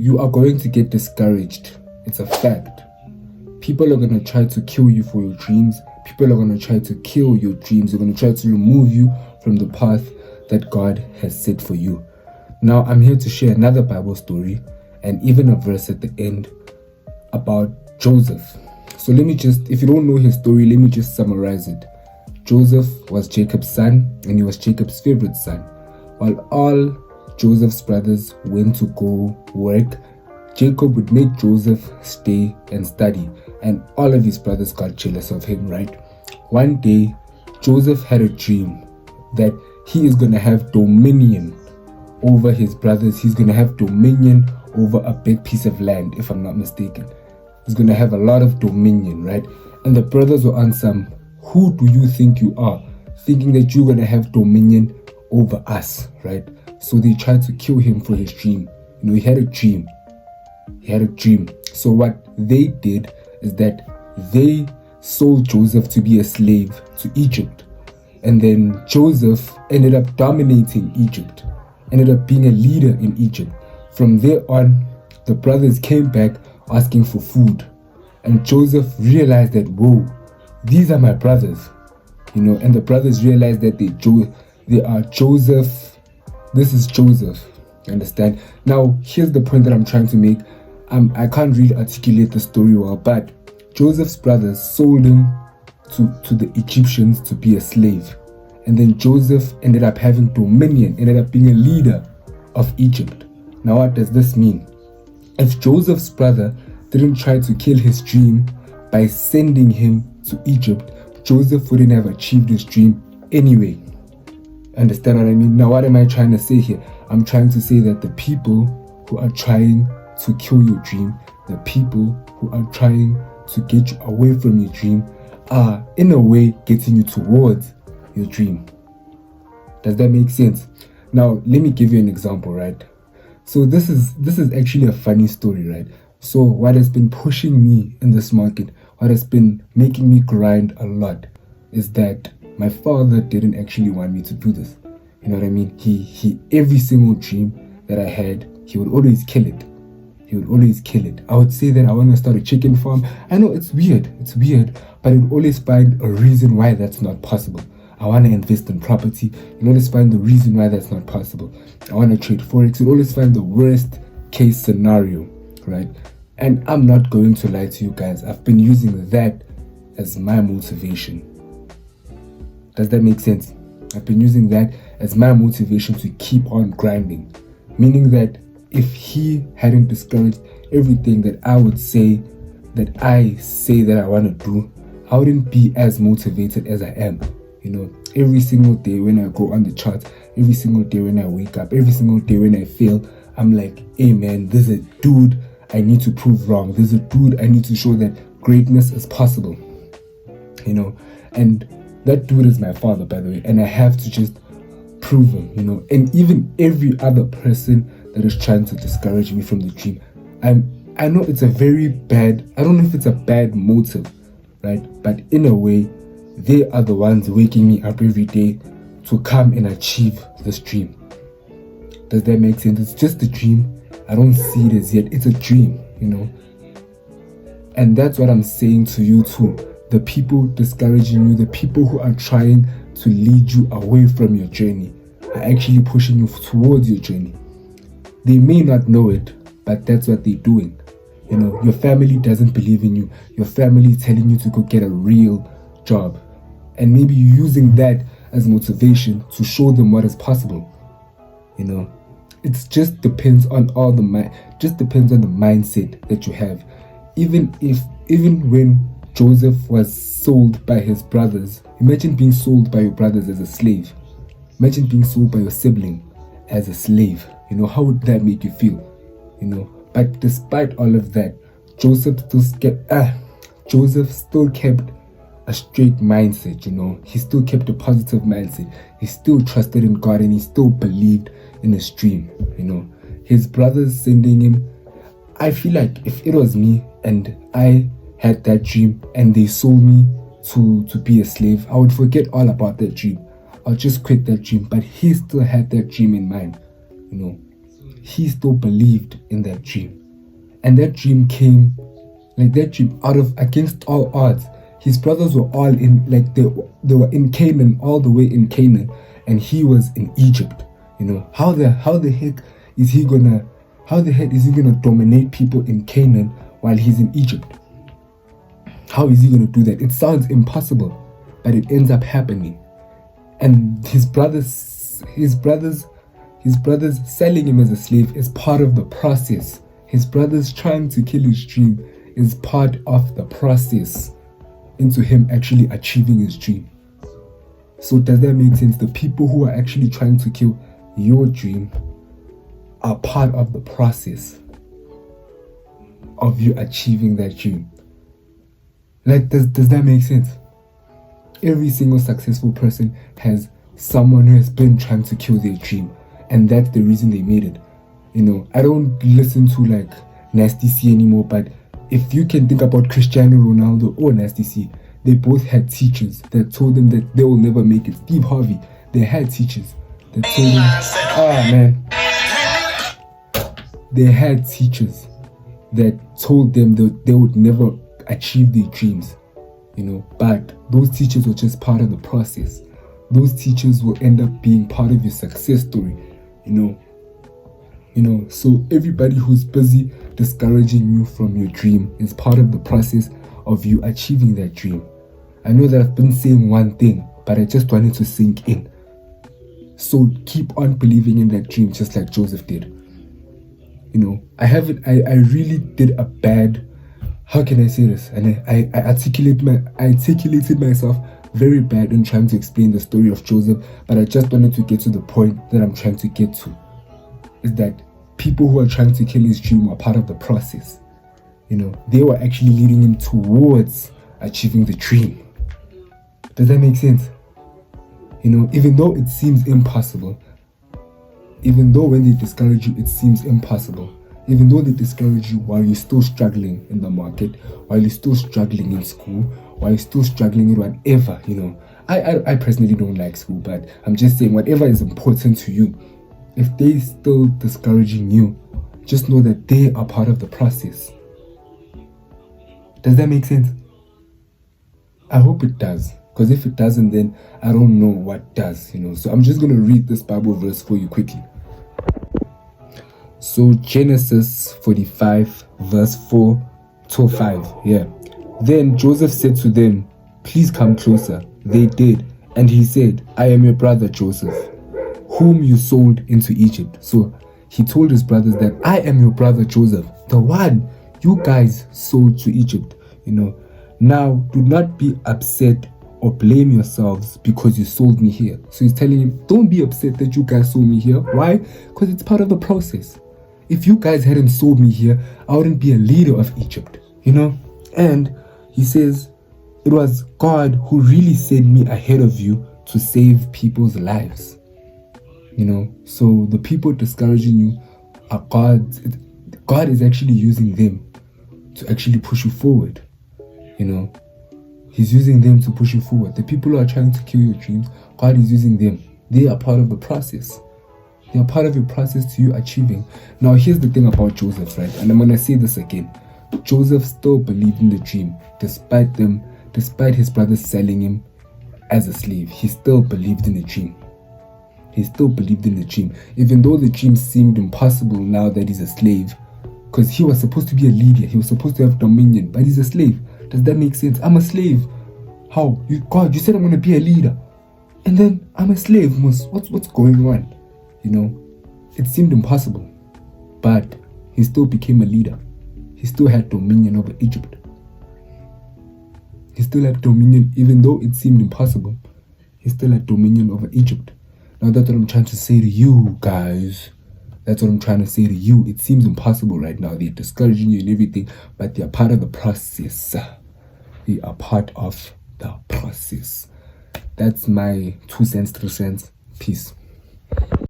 you are going to get discouraged. It's a fact. People are going to try to kill you for your dreams. People are going to try to kill your dreams. They're going to try to remove you from the path that God has set for you. Now, I'm here to share another Bible story and even a verse at the end about Joseph. So let me just, if you don't know his story, let me just summarize it. Joseph was Jacob's son, and he was Jacob's favorite son. While all Joseph's brothers went to go work, Jacob would make Joseph stay and study, and all of his brothers got jealous of him, right? One day, Joseph had a dream that he is going to have dominion over his brothers. He's going to have dominion over a big piece of land, if I'm not mistaken. He's going to have a lot of dominion, right? And the brothers were on some, who do you think you are? Thinking that you're going to have dominion over us, right? So they tried to kill him for his dream. You know, he had a dream. He had a dream. So what they did is that they sold Joseph to be a slave to Egypt. And then Joseph ended up dominating Egypt, ended up being a leader in Egypt. From there on, the brothers came back asking for food. And Joseph realized that, whoa, these are my brothers. You know, and the brothers realized that they are Joseph. This is Joseph. You understand? Now, here's the point that I'm trying to make. I can't really articulate the story well, but Joseph's brothers sold him to the Egyptians to be a slave. And then Joseph ended up having dominion, ended up being a leader of Egypt. Now, what does this mean? If Joseph's brother didn't try to kill his dream by sending him to Egypt, Joseph wouldn't have achieved his dream anyway. Understand what I mean? Now, what am I trying to say here? I'm trying to say that the people who are trying to kill your dream, the people who are trying to get you away from your dream, are in a way getting you towards your dream. Does that make sense? Now, let me give you an example, right? So this is actually a funny story, right? So what has been pushing me in this market, what has been making me grind a lot, is that my father didn't actually want me to do this. You know what I mean? He every single dream that I had, he would always kill it. He would always kill it. I would say that I want to start a chicken farm. I know it's weird, but he would always find a reason why that's not possible. I want to invest in property. He'll always find the reason why that's not possible. I want to trade forex. He'll always find the worst case scenario, right? And I'm not going to lie to you guys. I've been using that as my motivation. Does that make sense? I've been using that as my motivation to keep on grinding. Meaning that if he hadn't discouraged everything that I say that I want to do, I wouldn't be as motivated as I am. You know, every single day when I go on the charts, every single day when I wake up, every single day when I fail, I'm like, hey man, there's a dude I need to prove wrong. There's a dude I need to show that greatness is possible. You know, and that dude is my father, by the way, and I have to just prove him, you know. And even every other person that is trying to discourage me from the dream, I know it's a very bad, I don't know if it's a bad motive, right? But in a way, they are the ones waking me up every day to come and achieve this dream. Does that make sense? It's just a dream. I don't see it as yet. It's a dream, you know. And that's what I'm saying to you too. The people discouraging you, the people who are trying to lead you away from your journey, are actually pushing you towards your journey. They may not know it, but that's what they're doing. You know, your family doesn't believe in you. Your family is telling you to go get a real job. And maybe you're using that as motivation to show them what is possible. You know, it just depends on the mindset that you have. Even when Joseph was sold by his brothers, imagine being sold by your brothers as a slave. Imagine being sold by your sibling as a slave. You know, how would that make you feel? You know, but despite all of that, Joseph still kept a straight mindset, you know. He still kept a positive mindset. He still trusted in God and he still believed in his dream, you know. His brothers sending him, I feel like if it was me and I had that dream and they sold me to be a slave, I would forget all about that dream. I'll just quit that dream. But he still had that dream in mind, you know. he still believed in that dream. And that dream came, like that dream, out of against all odds. His brothers were all in, like they were in Canaan, all the way in Canaan, and he was in Egypt. You know, how the heck is he gonna dominate people in Canaan while he's in Egypt? How is he gonna do that? It sounds impossible, but it ends up happening. And his brothers selling him as a slave is part of the process. His brothers trying to kill his dream is part of the process into him actually achieving his dream. So does that make sense? The people who are actually trying to kill your dream are part of the process of you achieving that dream. Like, does that make sense? Every single successful person has someone who has been trying to kill their dream, and that's the reason they made it. You know, I don't listen to like Nasty C anymore, but if you can think about Cristiano Ronaldo or Nasty C, they both had teachers that told them that they will never make it. Steve Harvey, they had teachers that told them, they had teachers that told them that they would never achieve their dreams, you know, but those teachers were just part of the process. Those teachers will end up being part of your success story, you know. So everybody who's busy discouraging you from your dream is part of the process of you achieving that dream. I know that I've been saying one thing, but I just wanted to sink in. So keep on believing in that dream, just like Joseph did. You know, I really did a bad, how can I say this? And I articulated myself very bad in trying to explain the story of Joseph, but I just wanted to get to the point that I'm trying to get to. Is that people who are trying to kill his dream were part of the process. You know, they were actually leading him towards achieving the dream. Does that make sense? You know, even though it seems impossible, even though when they discourage you, it seems impossible, even though they discourage you while you're still struggling in the market, while you're still struggling in school, while you're still struggling in whatever, you know. I personally don't like school, but I'm just saying whatever is important to you, if they still discouraging you, just know that they are part of the process. Does that make sense? I hope it does. Because if it doesn't, then I don't know what does, you know. So I'm just going to read this Bible verse for you quickly. So Genesis 45 verse 4 to 5. Yeah. Then Joseph said to them, "Please come closer." They did. And he said, "I am your brother Joseph, whom you sold into Egypt." So he told his brothers that I am your brother Joseph, the one you guys sold to Egypt, you know. Now do not be upset or blame yourselves because you sold me here. So he's telling him, don't be upset that you guys sold me here. Why? Because it's part of the process. If you guys hadn't sold me here, I wouldn't be a leader of Egypt, you know. And he says, it was God who really sent me ahead of you to save people's lives, you know. So the people discouraging you are God is actually using them to actually push you forward, you know. He's using them to push you forward. The people who are trying to kill your dreams, God is using them. They are part of the process. They are part of your process to you achieving. Now, here's the thing about Joseph, right? And I'm going to say this again. Joseph still believed in the dream, despite his brothers selling him as a slave. He still believed in the dream. He still believed in the dream. Even though the dream seemed impossible now that he's a slave, because he was supposed to be a leader. He was supposed to have dominion, but he's a slave. Does that make sense? I'm a slave. How? God, you said I'm going to be a leader. And then I'm a slave. What's going on? You know, it seemed impossible. But he still became a leader. He still had dominion over Egypt. He still had dominion, even though it seemed impossible. He still had dominion over Egypt. Now that's what I'm trying to say to you guys. That's what I'm trying to say to you. It seems impossible right now. They're discouraging you and everything, but they're part of the process. They are part of the process. That's my 2 cents, 3 cents. Peace.